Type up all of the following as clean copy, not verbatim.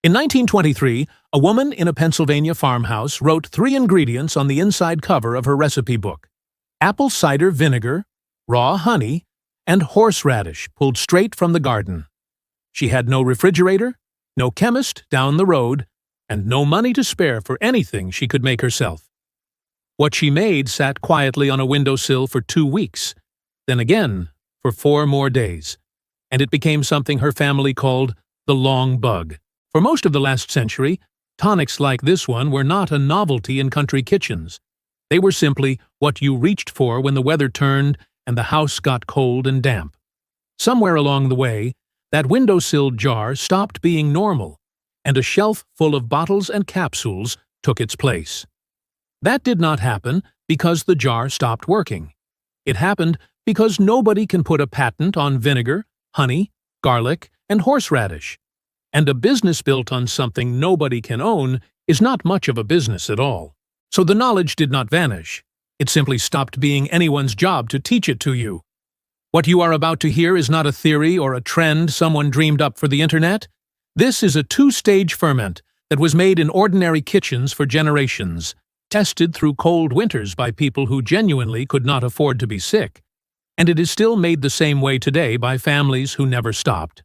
In 1923, a woman in a Pennsylvania farmhouse wrote 3 ingredients on the inside cover of her recipe book: apple cider vinegar, raw honey, and horseradish pulled straight from the garden. She had no refrigerator, no chemist down the road, and no money to spare for anything she could make herself. What she made sat quietly on a windowsill for 2 weeks, then again for 4 more days, and it became something her family called the long bug. For most of the last century, tonics like this one were not a novelty in country kitchens. They were simply what you reached for when the weather turned and the house got cold and damp. Somewhere along the way, that windowsill jar stopped being normal, and a shelf full of bottles and capsules took its place. That did not happen because the jar stopped working. It happened because nobody can put a patent on vinegar, honey, garlic, and horseradish. And a business built on something nobody can own is not much of a business at all. So the knowledge did not vanish. It simply stopped being anyone's job to teach it to you. What you are about to hear is not a theory or a trend someone dreamed up for the internet. This is a 2-stage ferment that was made in ordinary kitchens for generations, tested through cold winters by people who genuinely could not afford to be sick. And it is still made the same way today by families who never stopped.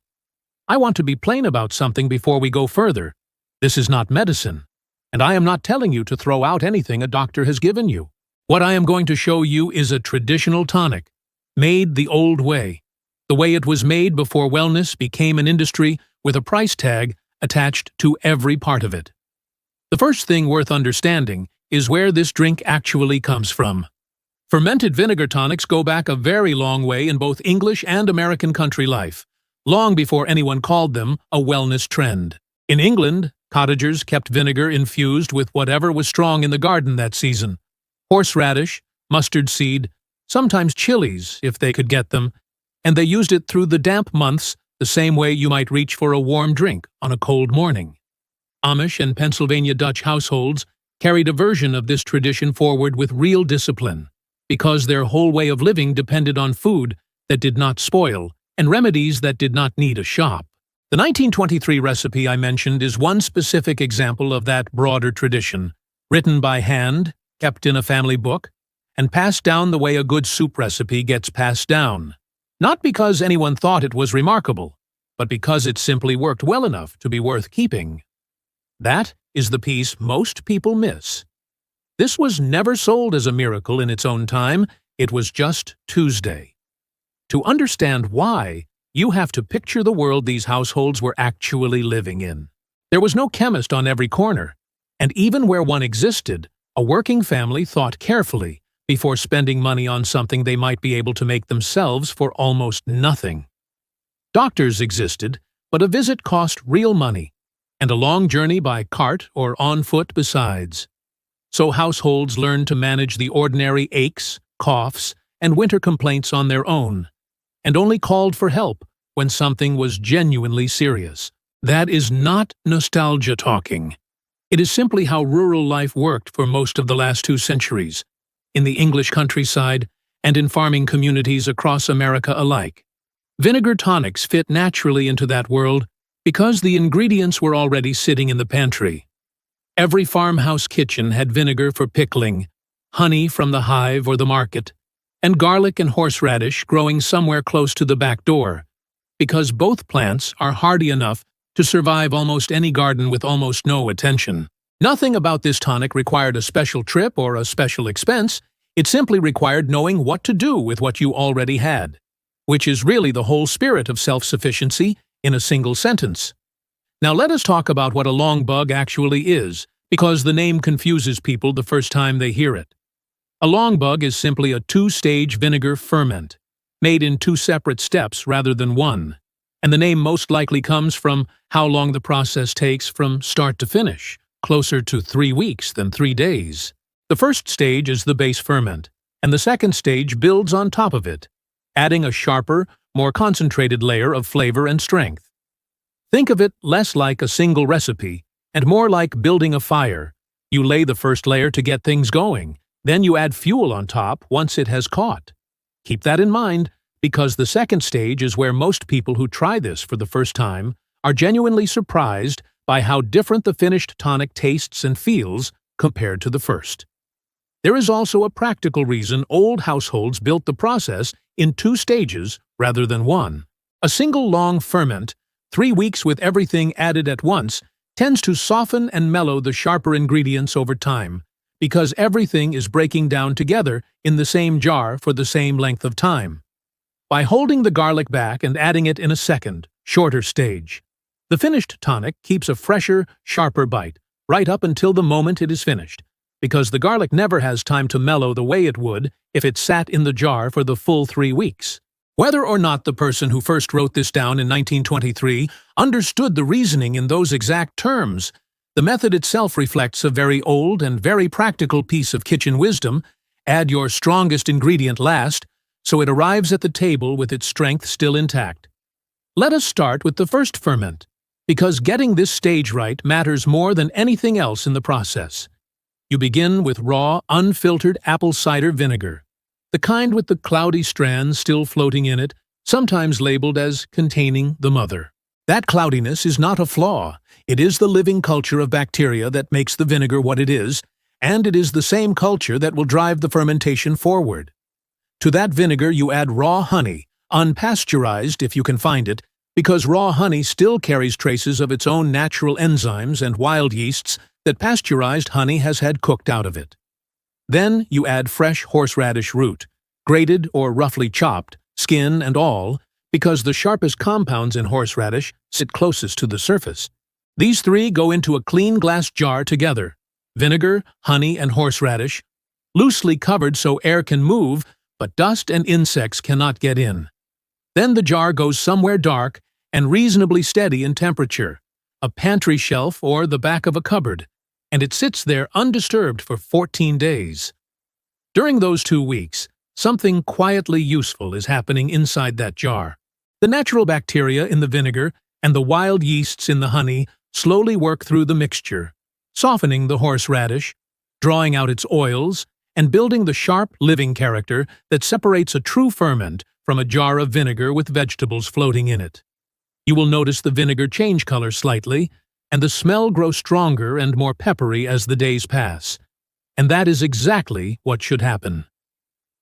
I want to be plain about something before we go further. This is not medicine, and I am not telling you to throw out anything a doctor has given you. What I am going to show you is a traditional tonic, made the old way, the way it was made before wellness became an industry with a price tag attached to every part of it. The first thing worth understanding is where this drink actually comes from. Fermented vinegar tonics go back a very long way in both English and American country life, long before anyone called them a wellness trend. In England, cottagers kept vinegar infused with whatever was strong in the garden that season: horseradish, mustard seed, sometimes chilies if they could get them, and they used it through the damp months the same way you might reach for a warm drink on a cold morning. Amish and Pennsylvania Dutch households carried a version of this tradition forward with real discipline, because their whole way of living depended on food that did not spoil and remedies that did not need a shop. The 1923 recipe I mentioned is one specific example of that broader tradition, written by hand, kept in a family book, and passed down the way a good soup recipe gets passed down. Not because anyone thought it was remarkable, but because it simply worked well enough to be worth keeping. That is the piece most people miss. This was never sold as a miracle in its own time, it was just Tuesday. To understand why, you have to picture the world these households were actually living in. There was no chemist on every corner, and even where one existed, a working family thought carefully before spending money on something they might be able to make themselves for almost nothing. Doctors existed, but a visit cost real money, and a long journey by cart or on foot besides. So households learned to manage the ordinary aches, coughs, and winter complaints on their own, and only called for help when something was genuinely serious. That is not nostalgia talking. It is simply how rural life worked for most of the last 2 centuries, in the English countryside and in farming communities across America alike. Vinegar tonics fit naturally into that world because the ingredients were already sitting in the pantry. Every farmhouse kitchen had vinegar for pickling, honey from the hive or the market, and garlic and horseradish growing somewhere close to the back door, because both plants are hardy enough to survive almost any garden with almost no attention. Nothing about this tonic required a special trip or a special expense. It simply required knowing what to do with what you already had, which is really the whole spirit of self-sufficiency in a single sentence. Now let us talk about what a long bug actually is, because the name confuses people the first time they hear it. A long bug is simply a 2-stage vinegar ferment, made in 2 separate steps rather than one, and the name most likely comes from how long the process takes from start to finish, closer to 3 weeks than 3 days. The first stage is the base ferment, and the second stage builds on top of it, adding a sharper, more concentrated layer of flavor and strength. Think of it less like a single recipe and more like building a fire. You lay the first layer to get things going, then you add fuel on top once it has caught. Keep that in mind, because the second stage is where most people who try this for the first time are genuinely surprised by how different the finished tonic tastes and feels compared to the first. There is also a practical reason old households built the process in 2 stages rather than 1. A single long ferment, 3 weeks with everything added at once, tends to soften and mellow the sharper ingredients over time, because everything is breaking down together in the same jar for the same length of time. By holding the garlic back and adding it in a second, shorter stage, the finished tonic keeps a fresher, sharper bite, right up until the moment it is finished, because the garlic never has time to mellow the way it would if it sat in the jar for the full 3 weeks. Whether or not the person who first wrote this down in 1923 understood the reasoning in those exact terms, the method itself reflects a very old and very practical piece of kitchen wisdom. Add your strongest ingredient last, so it arrives at the table with its strength still intact. Let us start with the first ferment, because getting this stage right matters more than anything else in the process. You begin with raw, unfiltered apple cider vinegar, the kind with the cloudy strands still floating in it, sometimes labeled as containing the mother. That cloudiness is not a flaw. It is the living culture of bacteria that makes the vinegar what it is, and it is the same culture that will drive the fermentation forward. To that vinegar you add raw honey, unpasteurized if you can find it, because raw honey still carries traces of its own natural enzymes and wild yeasts that pasteurized honey has had cooked out of it. Then you add fresh horseradish root, grated or roughly chopped, skin and all, because the sharpest compounds in horseradish sit closest to the surface. These 3 go into a clean glass jar together: vinegar, honey, and horseradish, loosely covered so air can move, but dust and insects cannot get in. Then the jar goes somewhere dark and reasonably steady in temperature, a pantry shelf or the back of a cupboard, and it sits there undisturbed for 14 days. During those 2 weeks, something quietly useful is happening inside that jar. The natural bacteria in the vinegar and the wild yeasts in the honey slowly work through the mixture, softening the horseradish, drawing out its oils, and building the sharp, living character that separates a true ferment from a jar of vinegar with vegetables floating in it. You will notice the vinegar change color slightly, and the smell grow stronger and more peppery as the days pass. And that is exactly what should happen.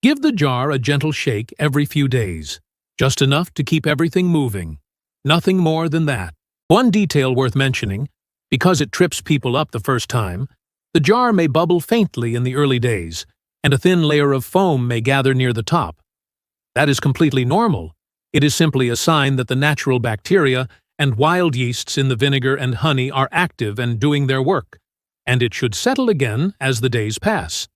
Give the jar a gentle shake every few days, just enough to keep everything moving. Nothing more than that. One detail worth mentioning, because it trips people up the first time, the jar may bubble faintly in the early days, and a thin layer of foam may gather near the top. That is completely normal. It is simply a sign that the natural bacteria and wild yeasts in the vinegar and honey are active and doing their work, and it should settle again as the days pass.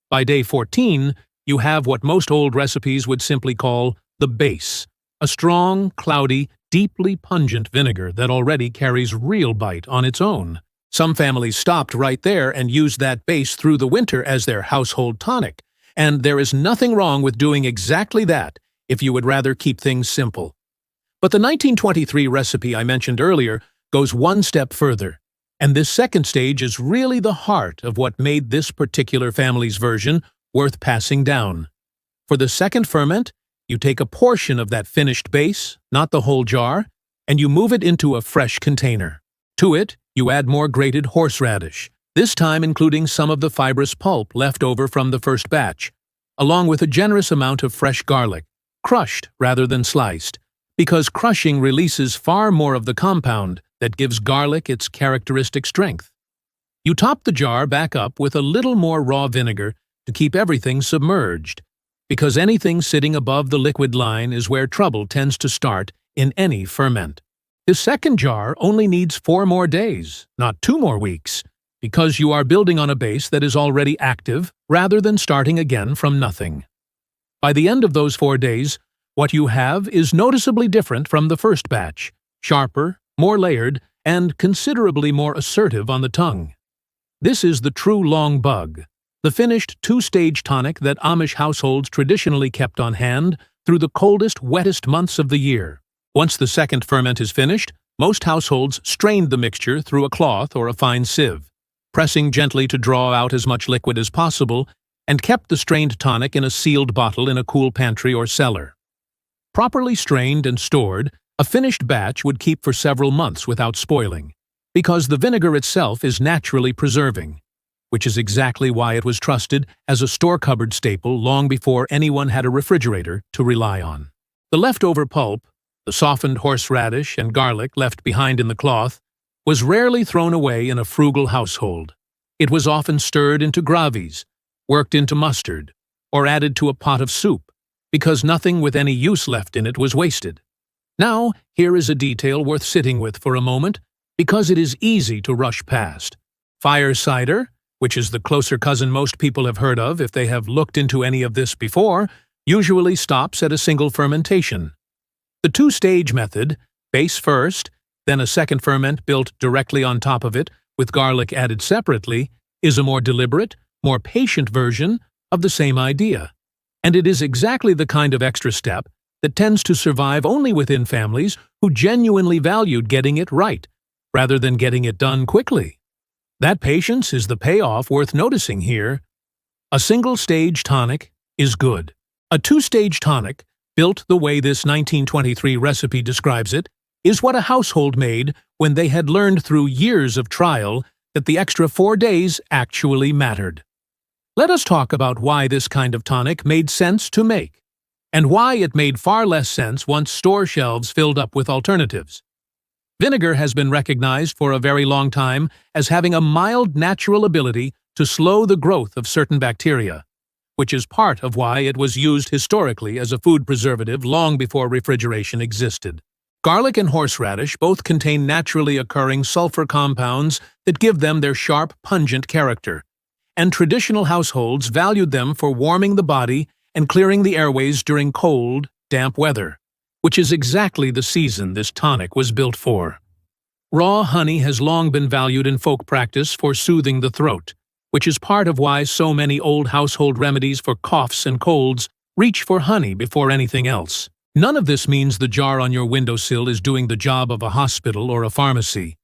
By day 14, you have what most old recipes would simply call the base, a strong, cloudy, deeply pungent vinegar that already carries real bite on its own. Some families stopped right there and used that base through the winter as their household tonic, and there is nothing wrong with doing exactly that if you would rather keep things simple. But the 1923 recipe I mentioned earlier goes one step further, and this second stage is really the heart of what made this particular family's version worth passing down. For the second ferment, you take a portion of that finished base, not the whole jar, and you move it into a fresh container. To it, you add more grated horseradish, this time including some of the fibrous pulp left over from the first batch, along with a generous amount of fresh garlic, crushed rather than sliced, because crushing releases far more of the compound that gives garlic its characteristic strength. You top the jar back up with a little more raw vinegar to keep everything submerged, because anything sitting above the liquid line is where trouble tends to start in any ferment. This second jar only needs 4 more days, not 2 more weeks, because you are building on a base that is already active rather than starting again from nothing. By the end of those 4 days, what you have is noticeably different from the first batch, sharper, more layered, and considerably more assertive on the tongue. This is the true long bug, the finished 2-stage tonic that Amish households traditionally kept on hand through the coldest, wettest months of the year. Once the second ferment is finished, most households strained the mixture through a cloth or a fine sieve, pressing gently to draw out as much liquid as possible, and kept the strained tonic in a sealed bottle in a cool pantry or cellar. Properly strained and stored, a finished batch would keep for several months without spoiling, Because the vinegar itself is naturally preserving, which is exactly why it was trusted as a store-cupboard staple long before anyone had a refrigerator to rely on. The leftover pulp, the softened horseradish and garlic left behind in the cloth, was rarely thrown away in a frugal household. It was often stirred into gravies, worked into mustard, or added to a pot of soup, because nothing with any use left in it was wasted. Now, here is a detail worth sitting with for a moment, because it is easy to rush past. Fire cider, which is the closer cousin most people have heard of if they have looked into any of this before, usually stops at a single fermentation. The two-stage method, base first, then a second ferment built directly on top of it, with garlic added separately, is a more deliberate, more patient version of the same idea. And it is exactly the kind of extra step that tends to survive only within families who genuinely valued getting it right, rather than getting it done quickly. That patience is the payoff worth noticing here. A single-stage tonic is good. A two-stage tonic, built the way this 1923 recipe describes it, is what a household made when they had learned through years of trial that the extra 4 days actually mattered. Let us talk about why this kind of tonic made sense to make, and why it made far less sense once store shelves filled up with alternatives. Vinegar has been recognized for a very long time as having a mild natural ability to slow the growth of certain bacteria, which is part of why it was used historically as a food preservative long before refrigeration existed. Garlic and horseradish both contain naturally occurring sulfur compounds that give them their sharp, pungent character, and traditional households valued them for warming the body and clearing the airways during cold, damp weather, which is exactly the season this tonic was built for. Raw honey has long been valued in folk practice for soothing the throat, which is part of why so many old household remedies for coughs and colds reach for honey before anything else. None of this means the jar on your windowsill is doing the job of a hospital or a pharmacy.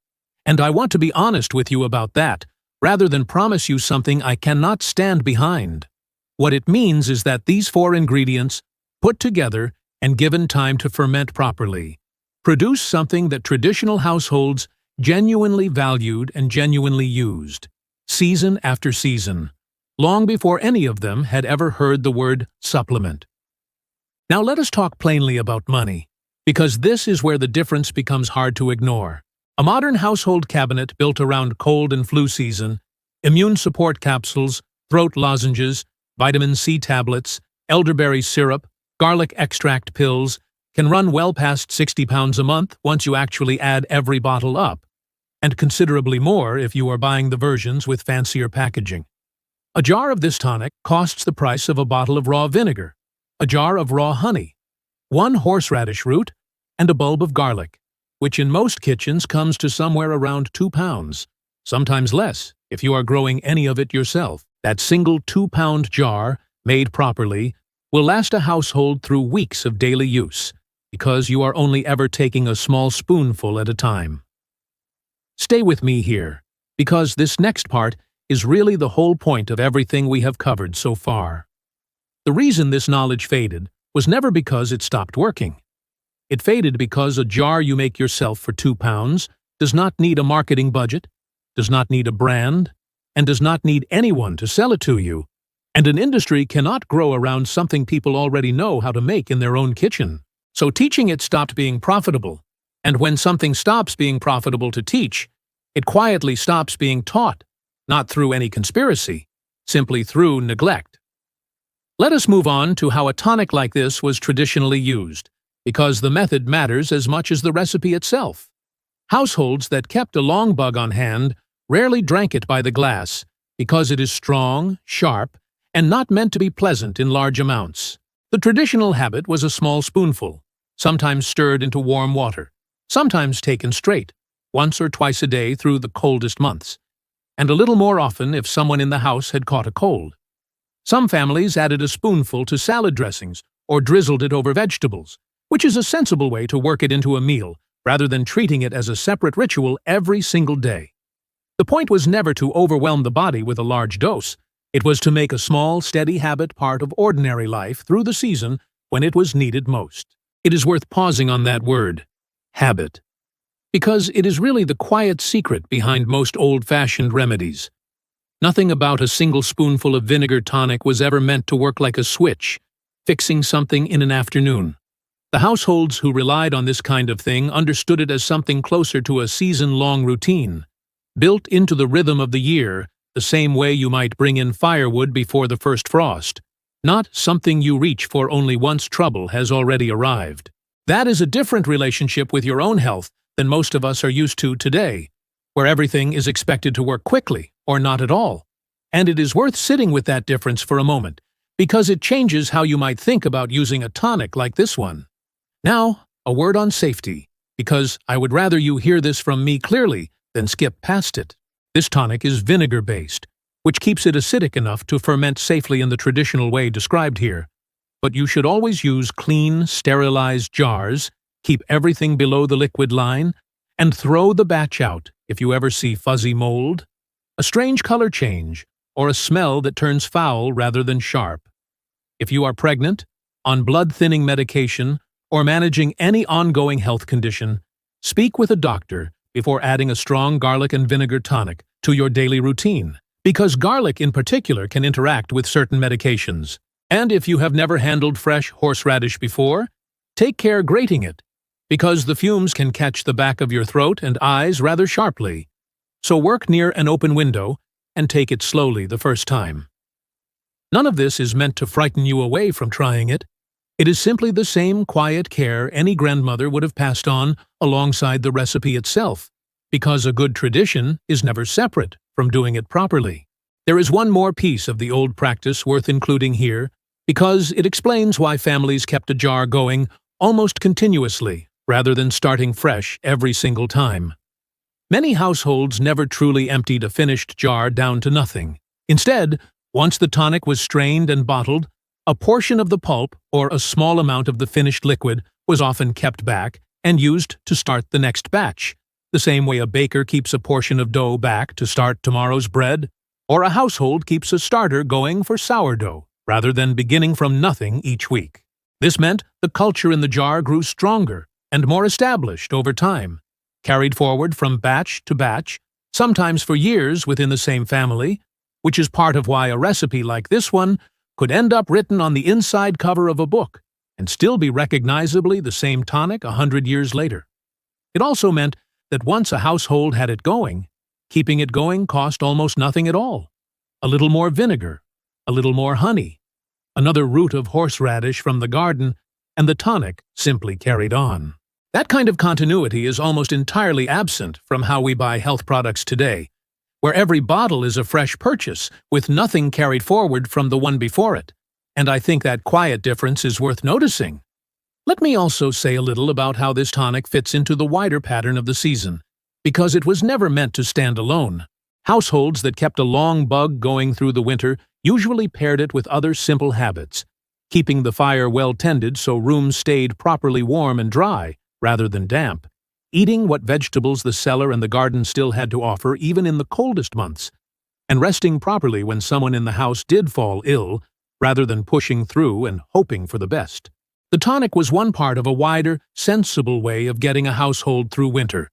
And I want to be honest with you about that, rather than promise you something I cannot stand behind. What it means is that these 4 ingredients, put together and given time to ferment properly, produce something that traditional households genuinely valued and genuinely used, season after season, long before any of them had ever heard the word supplement. Now let us talk plainly about money, because this is where the difference becomes hard to ignore. A modern household cabinet built around cold and flu season, immune support capsules, throat lozenges, vitamin C tablets, elderberry syrup, garlic extract pills, can run well past £60 a month once you actually add every bottle up, and considerably more if you are buying the versions with fancier packaging. A jar of this tonic costs the price of a bottle of raw vinegar, a jar of raw honey, 1 horseradish root, and a bulb of garlic, which in most kitchens comes to somewhere around £2, sometimes less if you are growing any of it yourself. That single 2-pound jar, made properly, will last a household through weeks of daily use, because you are only ever taking a small spoonful at a time. Stay with me here, because this next part is really the whole point of everything we have covered so far. The reason this knowledge faded was never because it stopped working. It faded because a jar you make yourself for £2 does not need a marketing budget, does not need a brand, and does not need anyone to sell it to you. And an industry cannot grow around something people already know how to make in their own kitchen. So teaching it stopped being profitable. And when something stops being profitable to teach, it quietly stops being taught, not through any conspiracy, simply through neglect. Let us move on to how a tonic like this was traditionally used, because the method matters as much as the recipe itself. Households that kept a long bug on hand rarely drank it by the glass, because it is strong, sharp, and not meant to be pleasant in large amounts. The traditional habit was a small spoonful, sometimes stirred into warm water, sometimes taken straight, once or twice a day through the coldest months, and a little more often if someone in the house had caught a cold. Some families added a spoonful to salad dressings or drizzled it over vegetables, which is a sensible way to work it into a meal, rather than treating it as a separate ritual every single day. The point was never to overwhelm the body with a large dose. It was to make a small, steady habit part of ordinary life through the season when it was needed most. It is worth pausing on that word, habit. because it is really the quiet secret behind most old-fashioned remedies. Nothing about a single spoonful of vinegar tonic was ever meant to work like a switch, fixing something in an afternoon. The households who relied on this kind of thing understood it as something closer to a season-long routine, built into the rhythm of the year, the same way you might bring in firewood before the first frost, not something you reach for only once trouble has already arrived. That is a different relationship with your own health than most of us are used to today, where everything is expected to work quickly or not at all. And it is worth sitting with that difference for a moment, because it changes how you might think about using a tonic like this one. Now, a word on safety, because I would rather you hear this from me clearly than skip past it. This tonic is vinegar-based, which keeps it acidic enough to ferment safely in the traditional way described here. But you should always use clean, sterilized jars, keep everything below the liquid line, and throw the batch out if you ever see fuzzy mold, a strange color change, or a smell that turns foul rather than sharp. If you are pregnant, on blood-thinning medication, or managing any ongoing health condition, speak with a doctor before adding a strong garlic and vinegar tonic to your daily routine, because garlic in particular can interact with certain medications. And if you have never handled fresh horseradish before, take care grating it, because the fumes can catch the back of your throat and eyes rather sharply. So work near an open window and take it slowly the first time. None of this is meant to frighten you away from trying it. It is simply the same quiet care any grandmother would have passed on alongside the recipe itself, because a good tradition is never separate from doing it properly. There is one more piece of the old practice worth including here, because it explains why families kept a jar going almost continuously, rather than starting fresh every single time. Many households never truly emptied a finished jar down to nothing. Instead, once the tonic was strained and bottled, a portion of the pulp or a small amount of the finished liquid was often kept back and used to start the next batch, the same way a baker keeps a portion of dough back to start tomorrow's bread, or a household keeps a starter going for sourdough, rather than beginning from nothing each week. This meant the culture in the jar grew stronger and more established over time, carried forward from batch to batch, sometimes for years within the same family, which is part of why a recipe like this one could end up written on the inside cover of a book and still be recognizably the same tonic 100 years later. It also meant that once a household had it going, keeping it going cost almost nothing at all. A little more vinegar, a little more honey, another root of horseradish from the garden, and the tonic simply carried on. That kind of continuity is almost entirely absent from how we buy health products today, where every bottle is a fresh purchase, with nothing carried forward from the one before it. And I think that quiet difference is worth noticing. Let me also say a little about how this tonic fits into the wider pattern of the season, because it was never meant to stand alone. Households that kept a long bug going through the winter usually paired it with other simple habits, keeping the fire well tended so rooms stayed properly warm and dry, rather than damp, eating what vegetables the cellar and the garden still had to offer even in the coldest months, and resting properly when someone in the house did fall ill, rather than pushing through and hoping for the best. The tonic was one part of a wider, sensible way of getting a household through winter,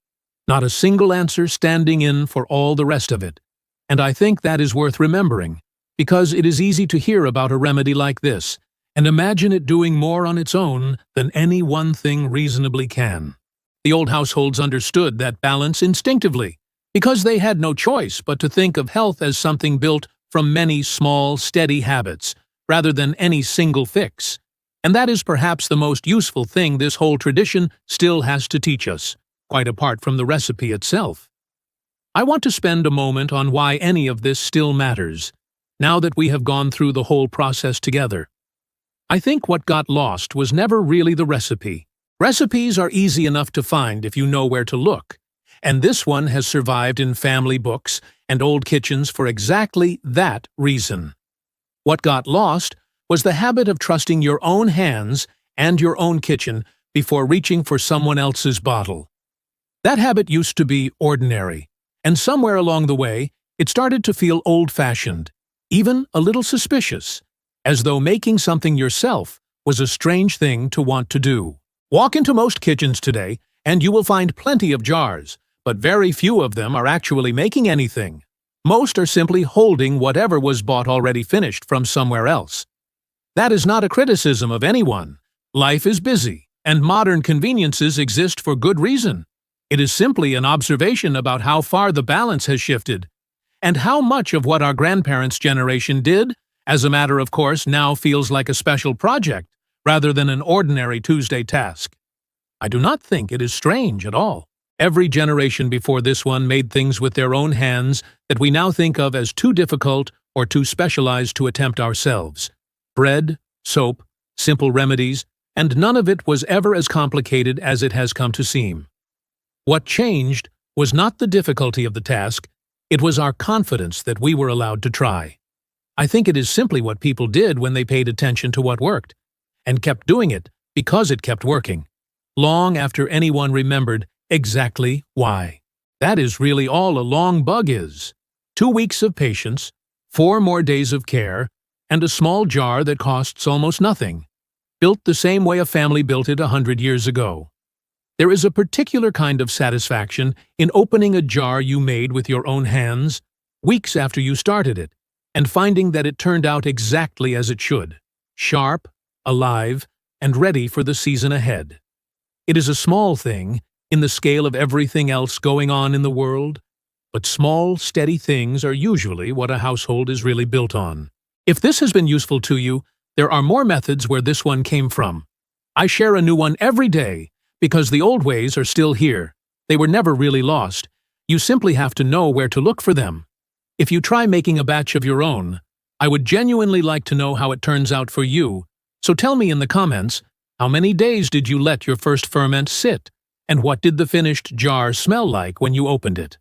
not a single answer standing in for all the rest of it. And I think that is worth remembering, because it is easy to hear about a remedy like this and imagine it doing more on its own than any one thing reasonably can. The old households understood that balance instinctively, because they had no choice but to think of health as something built from many small, steady habits, rather than any single fix. And that is perhaps the most useful thing this whole tradition still has to teach us, quite apart from the recipe itself. I want to spend a moment on why any of this still matters, now that we have gone through the whole process together. I think what got lost was never really the recipe. Recipes are easy enough to find if you know where to look, and this one has survived in family books and old kitchens for exactly that reason. What got lost was the habit of trusting your own hands and your own kitchen before reaching for someone else's bottle. That habit used to be ordinary, and somewhere along the way, it started to feel old-fashioned, even a little suspicious, as though making something yourself was a strange thing to want to do. Walk into most kitchens today, And you will find plenty of jars, but very few of them are actually making anything. Most are simply holding whatever was bought already finished from somewhere else. That is not a criticism of anyone. Life is busy, and modern conveniences exist for good reason. It is simply an observation about how far the balance has shifted, and how much of what our grandparents' generation did, as a matter of course, now feels like a special project rather than an ordinary Tuesday task. I do not think it is strange at all. Every generation before this one made things with their own hands that we now think of as too difficult or too specialized to attempt ourselves. Bread, soap, simple remedies, and none of it was ever as complicated as it has come to seem. What changed was not the difficulty of the task, it was our confidence that we were allowed to try. I think it is simply what people did when they paid attention to what worked, and kept doing it because it kept working, long after anyone remembered exactly why. That is really all a long bug is. 2 weeks of patience, 4 more days of care, and a small jar that costs almost nothing, built the same way a family built it 100 years ago. There is a particular kind of satisfaction in opening a jar you made with your own hands, weeks after you started it, and finding that it turned out exactly as it should, sharp, alive, and ready for the season ahead. It is a small thing, in the scale of everything else going on in the world, but small, steady things are usually what a household is really built on. If this has been useful to you, there are more methods where this one came from. I share a new one every day, because the old ways are still here. They were never really lost. You simply have to know where to look for them. If you try making a batch of your own, I would genuinely like to know how it turns out for you, so tell me in the comments, how many days did you let your first ferment sit? And what did the finished jar smell like when you opened it?